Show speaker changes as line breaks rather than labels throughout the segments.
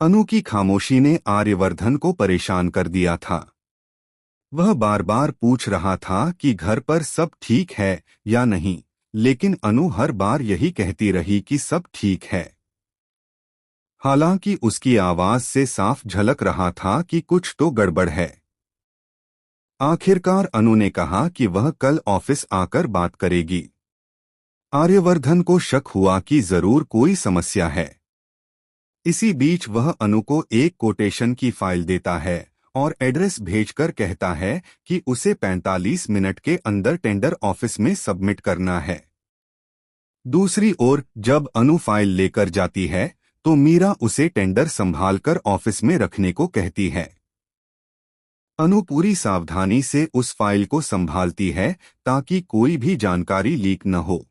अनु की खामोशी ने आर्यवर्धन को परेशान कर दिया था। वह बार बार पूछ रहा था कि घर पर सब ठीक है या नहीं, लेकिन अनु हर बार यही कहती रही कि सब ठीक है। हालांकि उसकी आवाज से साफ झलक रहा था कि कुछ तो गड़बड़ है। आखिरकार अनु ने कहा कि वह कल ऑफिस आकर बात करेगी। आर्यवर्धन को शक हुआ कि जरूर कोई समस्या है। इसी बीच वह अनु को एक कोटेशन की फाइल देता है और एड्रेस भेजकर कहता है कि उसे 45 मिनट के अंदर टेंडर ऑफिस में सबमिट करना है। दूसरी ओर जब अनु फाइल लेकर जाती है तो मीरा उसे टेंडर संभालकर ऑफिस में रखने को कहती है। अनु पूरी सावधानी से उस फाइल को संभालती है ताकि कोई भी जानकारी लीक न हो।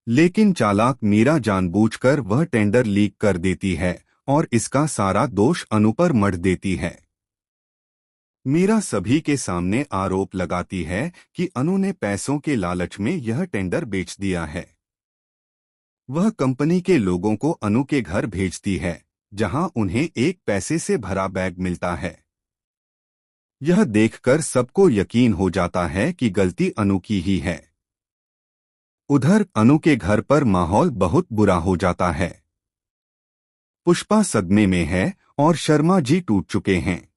लेकिन चालाक मीरा जानबूझकर वह टेंडर लीक कर देती है और इसका सारा दोष अनु पर मढ़ देती है। मीरा सभी के सामने आरोप लगाती है कि अनु ने पैसों के लालच में यह टेंडर बेच दिया है। वह कंपनी के लोगों को अनु के घर भेजती है, जहां उन्हें एक पैसे से भरा बैग मिलता है। यह देखकर सबको यकीन हो जाता है कि गलती अनु की ही है। उधर अनु के घर पर माहौल बहुत बुरा हो जाता है। पुष्पा सदमे में है और शर्मा जी टूट चुके हैं।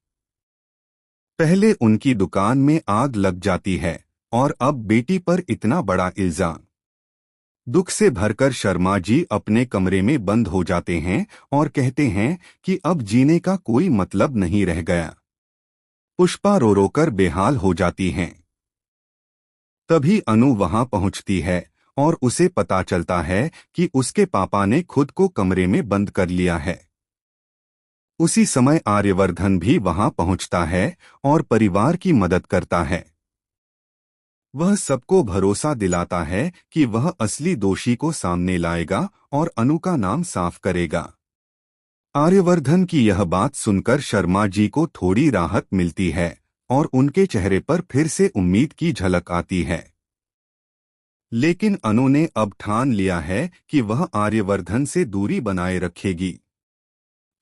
पहले उनकी दुकान में आग लग जाती है और अब बेटी पर इतना बड़ा इल्जाम। दुख से भरकर शर्मा जी अपने कमरे में बंद हो जाते हैं और कहते हैं कि अब जीने का कोई मतलब नहीं रह गया। पुष्पा रो रो कर बेहाल हो जाती हैं। तभी अनु वहां पहुंचती है और उसे पता चलता है कि उसके पापा ने खुद को कमरे में बंद कर लिया है। उसी समय आर्यवर्धन भी वहां पहुंचता है और परिवार की मदद करता है। वह सबको भरोसा दिलाता है कि वह असली दोषी को सामने लाएगा और अनु का नाम साफ करेगा। आर्यवर्धन की यह बात सुनकर शर्मा जी को थोड़ी राहत मिलती है और उनके चेहरे पर फिर से उम्मीद की झलक आती है। लेकिन अनु ने अब ठान लिया है कि वह आर्यवर्धन से दूरी बनाए रखेगी।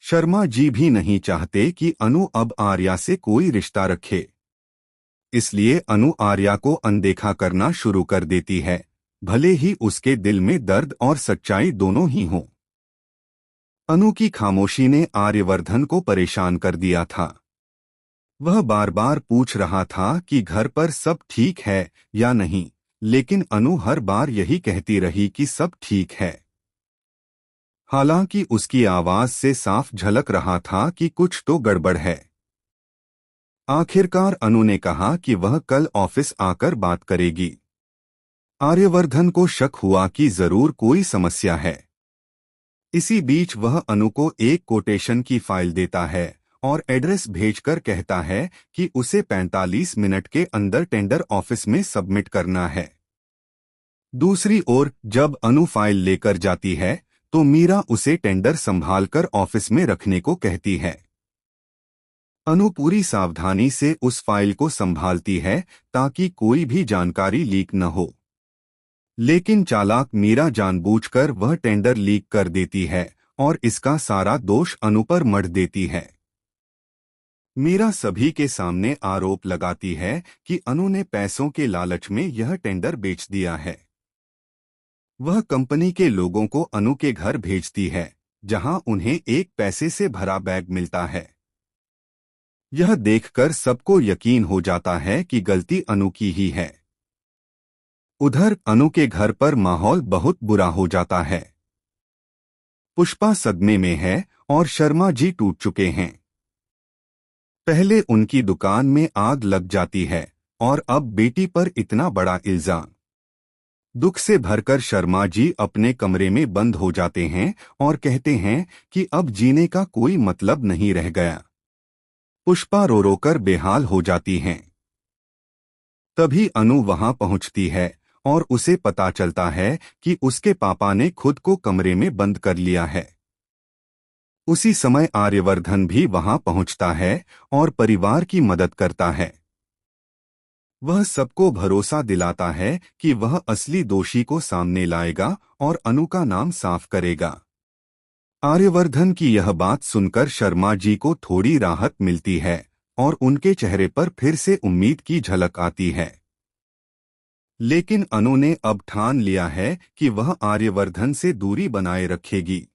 शर्मा जी भी नहीं चाहते कि अनु अब आर्या से कोई रिश्ता रखे। इसलिए अनु आर्या को अनदेखा करना शुरू कर देती है, भले ही उसके दिल में दर्द और सच्चाई दोनों ही हों। अनु की खामोशी ने आर्यवर्धन को परेशान कर दिया था। वह बार बार पूछ रहा था कि घर पर सब ठीक है या नहीं, लेकिन अनु हर बार यही कहती रही कि सब ठीक है। हालांकि उसकी आवाज से साफ झलक रहा था कि कुछ तो गड़बड़ है। आखिरकार अनु ने कहा कि वह कल ऑफिस आकर बात करेगी। आर्यवर्धन को शक हुआ कि जरूर कोई समस्या है। इसी बीच वह अनु को एक कोटेशन की फाइल देता है और एड्रेस भेजकर कहता है कि उसे 45 मिनट के अंदर टेंडर ऑफिस में सबमिट करना है। दूसरी ओर जब अनु फाइल लेकर जाती है तो मीरा उसे टेंडर संभालकर ऑफिस में रखने को कहती है। अनु पूरी सावधानी से उस फाइल को संभालती है ताकि कोई भी जानकारी लीक न हो। लेकिन चालाक मीरा जानबूझकर वह टेंडर लीक कर देती है और इसका सारा दोष अनु पर मढ़ देती है। मीरा सभी के सामने आरोप लगाती है कि अनु ने पैसों के लालच में यह टेंडर बेच दिया है। वह कंपनी के लोगों को अनु के घर भेजती है, जहां उन्हें एक पैसे से भरा बैग मिलता है। यह देखकर सबको यकीन हो जाता है कि गलती अनु की ही है। उधर अनु के घर पर माहौल बहुत बुरा हो जाता है। पुष्पा सदमे में है और शर्मा जी टूट चुके हैं। पहले उनकी दुकान में आग लग जाती है और अब बेटी पर इतना बड़ा इल्जाम। दुख से भरकर शर्मा जी अपने कमरे में बंद हो जाते हैं और कहते हैं कि अब जीने का कोई मतलब नहीं रह गया। पुष्पा रो रो कर बेहाल हो जाती हैं। तभी अनु वहां पहुंचती है और उसे पता चलता है कि उसके पापा ने खुद को कमरे में बंद कर लिया है। उसी समय आर्यवर्धन भी वहां पहुंचता है और परिवार की मदद करता है। वह सबको भरोसा दिलाता है कि वह असली दोषी को सामने लाएगा और अनु का नाम साफ करेगा। आर्यवर्धन की यह बात सुनकर शर्मा जी को थोड़ी राहत मिलती है और उनके चेहरे पर फिर से उम्मीद की झलक आती है। लेकिन अनु ने अब ठान लिया है कि वह आर्यवर्धन से दूरी बनाए रखेगी।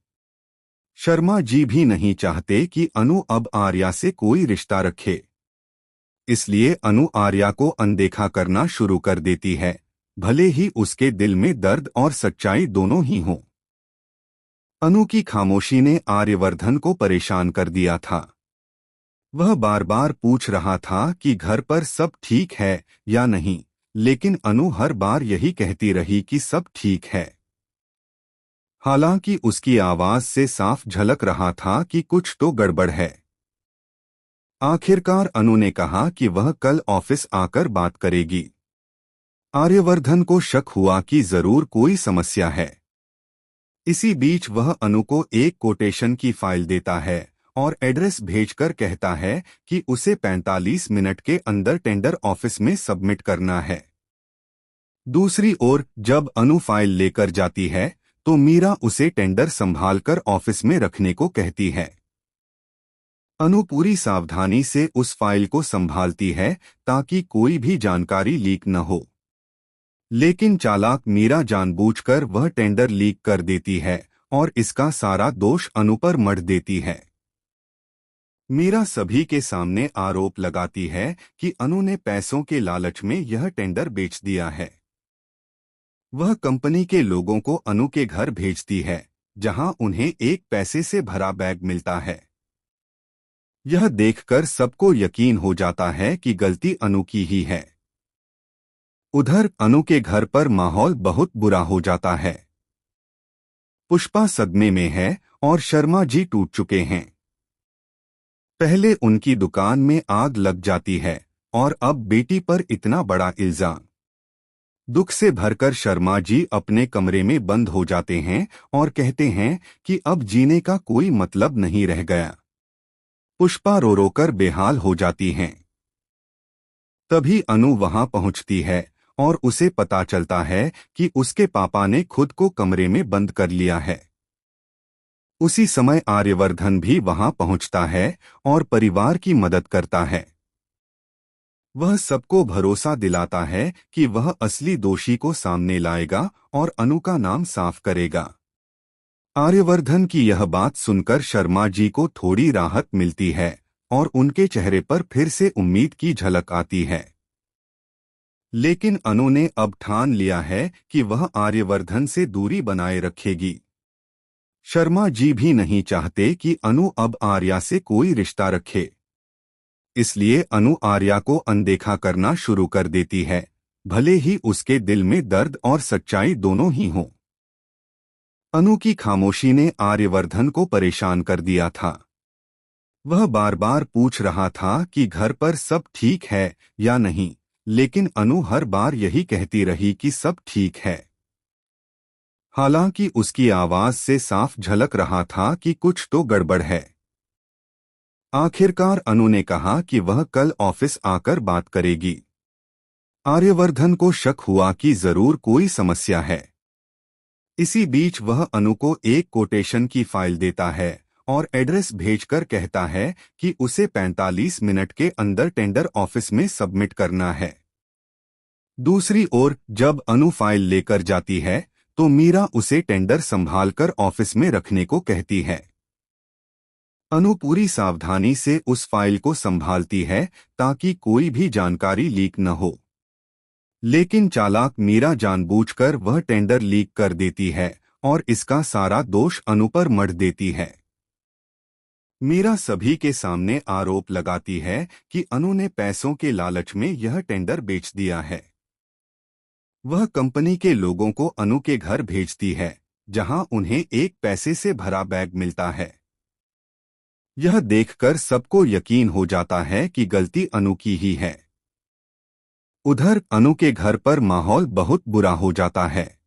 शर्मा जी भी नहीं चाहते कि अनु अब आर्या से कोई रिश्ता रखे। इसलिए अनु आर्या को अनदेखा करना शुरू कर देती है, भले ही उसके दिल में दर्द और सच्चाई दोनों ही हों। अनु की खामोशी ने आर्यवर्धन को परेशान कर दिया था। वह बार बार पूछ रहा था कि घर पर सब ठीक है या नहीं, लेकिन अनु हर बार यही कहती रही कि सब ठीक है। हालांकि उसकी आवाज से साफ झलक रहा था कि कुछ तो गड़बड़ है। आखिरकार अनु ने कहा कि वह कल ऑफिस आकर बात करेगी। आर्यवर्धन को शक हुआ कि जरूर कोई समस्या है। इसी बीच वह अनु को एक कोटेशन की फाइल देता है और एड्रेस भेजकर कहता है कि उसे 45 मिनट के अंदर टेंडर ऑफिस में सबमिट करना है। दूसरी ओर जब अनु फाइल लेकर जाती है तो मीरा उसे टेंडर संभालकर ऑफिस में रखने को कहती है। अनु पूरी सावधानी से उस फाइल को संभालती है ताकि कोई भी जानकारी लीक न हो। लेकिन चालाक मीरा जानबूझकर वह टेंडर लीक कर देती है और इसका सारा दोष अनु पर मढ़ देती है। मीरा सभी के सामने आरोप लगाती है कि अनु ने पैसों के लालच में यह टेंडर बेच दिया है। वह कंपनी के लोगों को अनु के घर भेजती है, जहां उन्हें एक पैसे से भरा बैग मिलता है। यह देखकर सबको यकीन हो जाता है कि गलती अनु की ही है। उधर अनु के घर पर माहौल बहुत बुरा हो जाता है। पुष्पा सदमे में है और शर्मा जी टूट चुके हैं। पहले उनकी दुकान में आग लग जाती है और अब बेटी पर इतना बड़ा इल्जाम। दुख से भरकर शर्मा जी अपने कमरे में बंद हो जाते हैं और कहते हैं कि अब जीने का कोई मतलब नहीं रह गया। पुष्पा रो रो कर बेहाल हो जाती हैं। तभी अनु वहां पहुंचती है और उसे पता चलता है कि उसके पापा ने खुद को कमरे में बंद कर लिया है। उसी समय आर्यवर्धन भी वहां पहुंचता है और परिवार की मदद करता है। वह सबको भरोसा दिलाता है कि वह असली दोषी को सामने लाएगा और अनु का नाम साफ करेगा। आर्यवर्धन की यह बात सुनकर शर्मा जी को थोड़ी राहत मिलती है और उनके चेहरे पर फिर से उम्मीद की झलक आती है। लेकिन अनु ने अब ठान लिया है कि वह आर्यवर्धन से दूरी बनाए रखेगी। शर्मा जी भी नहीं चाहते कि अनु अब आर्या से कोई रिश्ता रखे। इसलिए अनु आर्या को अनदेखा करना शुरू कर देती है, भले ही उसके दिल में दर्द और सच्चाई दोनों ही हों। अनु की खामोशी ने आर्यवर्धन को परेशान कर दिया था। वह बार बार पूछ रहा था कि घर पर सब ठीक है या नहीं, लेकिन अनु हर बार यही कहती रही कि सब ठीक है। हालांकि उसकी आवाज से साफ झलक रहा था कि कुछ तो गड़बड़ है। आखिरकार अनु ने कहा कि वह कल ऑफिस आकर बात करेगी। आर्यवर्धन को शक हुआ कि जरूर कोई समस्या है। इसी बीच वह अनु को एक कोटेशन की फाइल देता है और एड्रेस भेजकर कहता है कि उसे 45 मिनट के अंदर टेंडर ऑफिस में सबमिट करना है। दूसरी ओर जब अनु फाइल लेकर जाती है तो मीरा उसे टेंडर संभालकर ऑफिस में रखने को कहती है। अनु पूरी सावधानी से उस फाइल को संभालती है ताकि कोई भी जानकारी लीक न हो। लेकिन चालाक मीरा जानबूझकर वह टेंडर लीक कर देती है और इसका सारा दोष अनु पर मढ़ देती है। मीरा सभी के सामने आरोप लगाती है कि अनु ने पैसों के लालच में यह टेंडर बेच दिया है। वह कंपनी के लोगों को अनु के घर भेजती है, जहां उन्हें एक पैसे से भरा बैग मिलता है। यह देखकर सबको यकीन हो जाता है कि गलती अनु की ही है। उधर अनु के घर पर माहौल बहुत बुरा हो जाता है।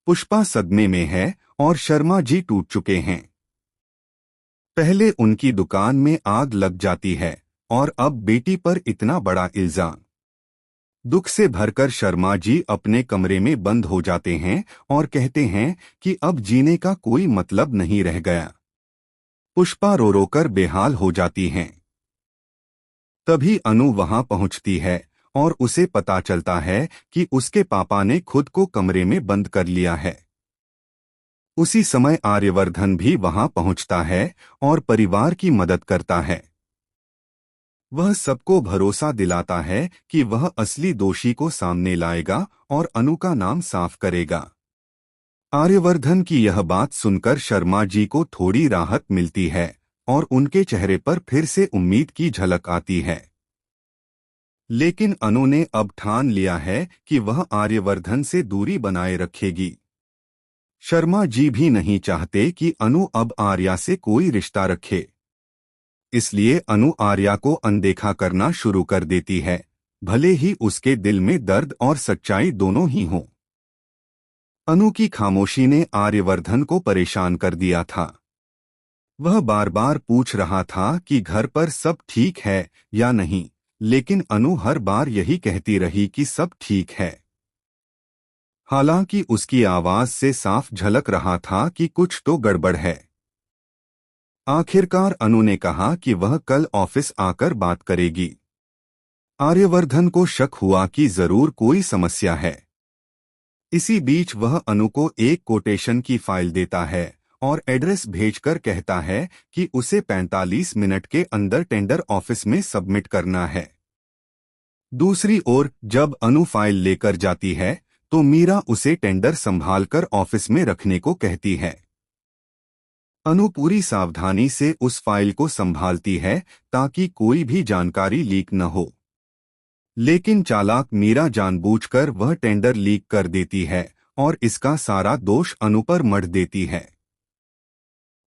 पुष्पा सदमे में है और शर्मा जी टूट चुके हैं। पहले उनकी दुकान में आग लग जाती है और अब बेटी पर इतना बड़ा इल्जाम। दुख से भरकर शर्मा जी अपने कमरे में बंद हो जाते हैं और कहते हैं कि अब जीने का कोई मतलब नहीं रह गया। पुष्पा रो रो कर बेहाल हो जाती हैं। तभी अनु वहां पहुंचती है और उसे पता चलता है कि उसके पापा ने खुद को कमरे में बंद कर लिया है। उसी समय आर्यवर्धन भी वहां पहुंचता है और परिवार की मदद करता है। वह सबको भरोसा दिलाता है कि वह असली दोषी को सामने लाएगा और अनु का नाम साफ करेगा। आर्यवर्धन की यह बात सुनकर शर्मा जी को थोड़ी राहत मिलती है और उनके चेहरे पर फिर से उम्मीद की झलक आती है। लेकिन अनु ने अब ठान लिया है कि वह आर्यवर्धन से दूरी बनाए रखेगी। शर्मा जी भी नहीं चाहते कि अनु अब आर्या से कोई रिश्ता रखे। इसलिए अनु आर्या को अनदेखा करना शुरू कर देती है, भले ही उसके दिल में दर्द और सच्चाई दोनों ही हों। अनु की खामोशी ने आर्यवर्धन को परेशान कर दिया था। वह बार बार पूछ रहा था कि घर पर सब ठीक है या नहीं, लेकिन अनु हर बार यही कहती रही कि सब ठीक है। हालांकि उसकी आवाज से साफ झलक रहा था कि कुछ तो गड़बड़ है। आखिरकार अनु ने कहा कि वह कल ऑफिस आकर बात करेगी। आर्यवर्धन को शक हुआ कि जरूर कोई समस्या है। इसी बीच वह अनु को एक कोटेशन की फाइल देता है और एड्रेस भेजकर कहता है कि उसे 45 मिनट के अंदर टेंडर ऑफिस में सबमिट करना है। दूसरी ओर जब अनु फाइल लेकर जाती है तो मीरा उसे टेंडर संभालकर ऑफिस में रखने को कहती है। अनु पूरी सावधानी से उस फाइल को संभालती है ताकि कोई भी जानकारी लीक न हो। लेकिन चालाक मीरा जानबूझकर वह टेंडर लीक कर देती है और इसका सारा दोष अनु पर मढ़ देती है।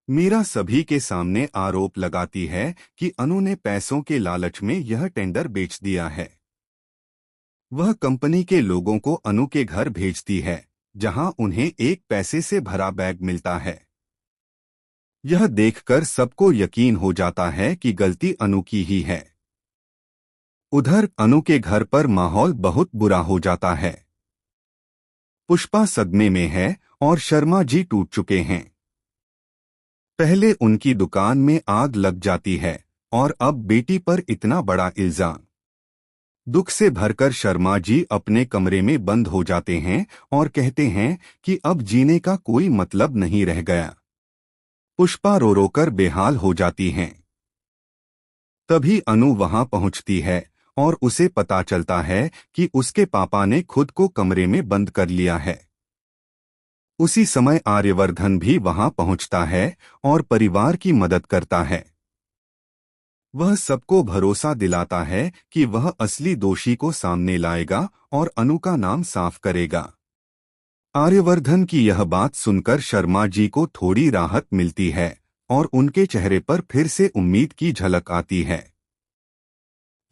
मीरा सभी के सामने आरोप लगाती है कि अनु ने पैसों के लालच में यह टेंडर बेच दिया है। वह कंपनी के लोगों को अनु के घर भेजती है, जहां उन्हें एक पैसे से भरा बैग मिलता है। यह देखकर सबको यकीन हो जाता है कि गलती अनु की ही है। उधर अनु के घर पर माहौल बहुत बुरा हो जाता है। पुष्पा सदमे में है और शर्मा जी टूट चुके हैं। पहले उनकी दुकान में आग लग जाती है और अब बेटी पर इतना बड़ा इल्जाम। दुख से भरकर शर्मा जी अपने कमरे में बंद हो जाते हैं और कहते हैं कि अब जीने का कोई मतलब नहीं रह गया। पुष्पा रो रो कर बेहाल हो जाती हैं। तभी अनु वहां पहुंचती है और उसे पता चलता है कि उसके पापा ने खुद को कमरे में बंद कर लिया है। उसी समय आर्यवर्धन भी वहां पहुंचता है और परिवार की मदद करता है। वह सबको भरोसा दिलाता है कि वह असली दोषी को सामने लाएगा और अनु का नाम साफ करेगा। आर्यवर्धन की यह बात सुनकर शर्मा जी को थोड़ी राहत मिलती है और उनके चेहरे पर फिर से उम्मीद की झलक आती है।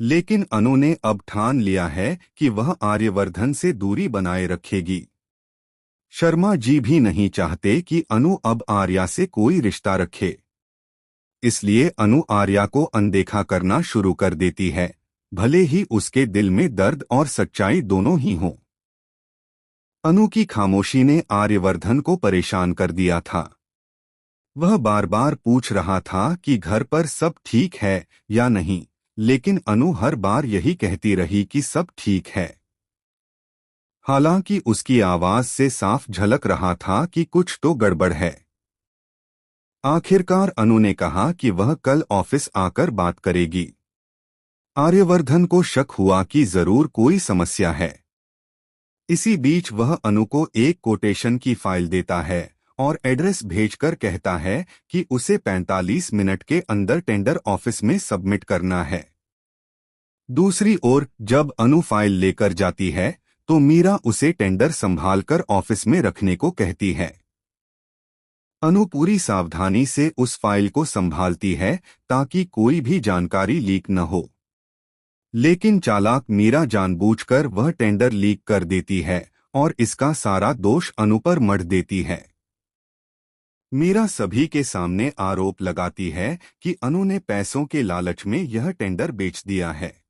लेकिन अनु ने अब ठान लिया है कि वह आर्यवर्धन से दूरी बनाए रखेगी। शर्मा जी भी नहीं चाहते कि अनु अब आर्या से कोई रिश्ता रखे। इसलिए अनु आर्या को अनदेखा करना शुरू कर देती है, भले ही उसके दिल में दर्द और सच्चाई दोनों ही हों। अनु की खामोशी ने आर्यवर्धन को परेशान कर दिया था। वह बार बार पूछ रहा था कि घर पर सब ठीक है या नहीं, लेकिन अनु हर बार यही कहती रही कि सब ठीक है। हालांकि उसकी आवाज से साफ झलक रहा था कि कुछ तो गड़बड़ है। आखिरकार अनु ने कहा कि वह कल ऑफिस आकर बात करेगी। आर्यवर्धन को शक हुआ कि जरूर कोई समस्या है। इसी बीच वह अनु को एक कोटेशन की फाइल देता है और एड्रेस भेजकर कहता है कि उसे 45 मिनट के अंदर टेंडर ऑफिस में सबमिट करना है। दूसरी ओर जब अनु फाइल लेकर जाती है तो मीरा उसे टेंडर संभालकर ऑफिस में रखने को कहती है। अनु पूरी सावधानी से उस फाइल को संभालती है ताकि कोई भी जानकारी लीक न हो। लेकिन चालाक मीरा जानबूझकर वह टेंडर लीक कर देती है और इसका सारा दोष अनु पर मढ़ देती है। मीरा सभी के सामने आरोप लगाती है कि अनु ने पैसों के लालच में यह टेंडर बेच दिया है।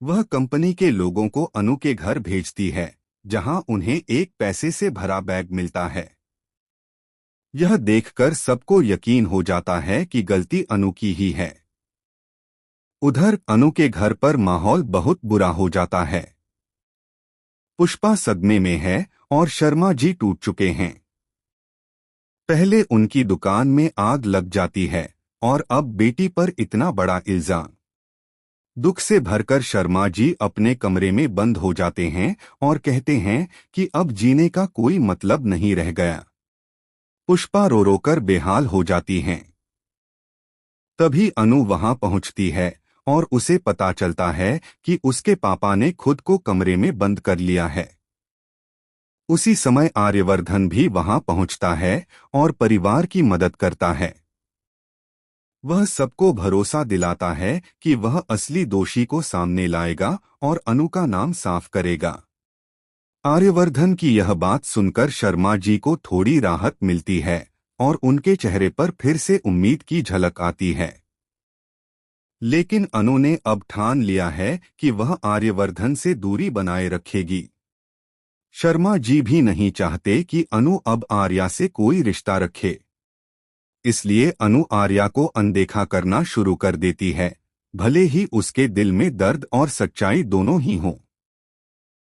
वह कंपनी के लोगों को अनु के घर भेजती है, जहां उन्हें एक पैसे से भरा बैग मिलता है। यह देखकर सबको यकीन हो जाता है कि गलती अनु की ही है। उधर अनु के घर पर माहौल बहुत बुरा हो जाता है। पुष्पा सदमे में है और शर्मा जी टूट चुके हैं। पहले उनकी दुकान में आग लग जाती है और अब बेटी पर इतना बड़ा इल्जाम। दुख से भरकर शर्मा जी अपने कमरे में बंद हो जाते हैं और कहते हैं कि अब जीने का कोई मतलब नहीं रह गया। पुष्पा रो रो कर बेहाल हो जाती हैं। तभी अनु वहां पहुंचती है और उसे पता चलता है कि उसके पापा ने खुद को कमरे में बंद कर लिया है। उसी समय आर्यवर्धन भी वहां पहुंचता है और परिवार की मदद करता है। वह सबको भरोसा दिलाता है कि वह असली दोषी को सामने लाएगा और अनु का नाम साफ करेगा। आर्यवर्धन की यह बात सुनकर शर्मा जी को थोड़ी राहत मिलती है और उनके चेहरे पर फिर से उम्मीद की झलक आती है। लेकिन अनु ने अब ठान लिया है कि वह आर्यवर्धन से दूरी बनाए रखेगी। शर्मा जी भी नहीं चाहते कि अनु अब आर्या से कोई रिश्ता रखे। इसलिए अनु आर्या को अनदेखा करना शुरू कर देती है, भले ही उसके दिल में दर्द और सच्चाई दोनों ही हों।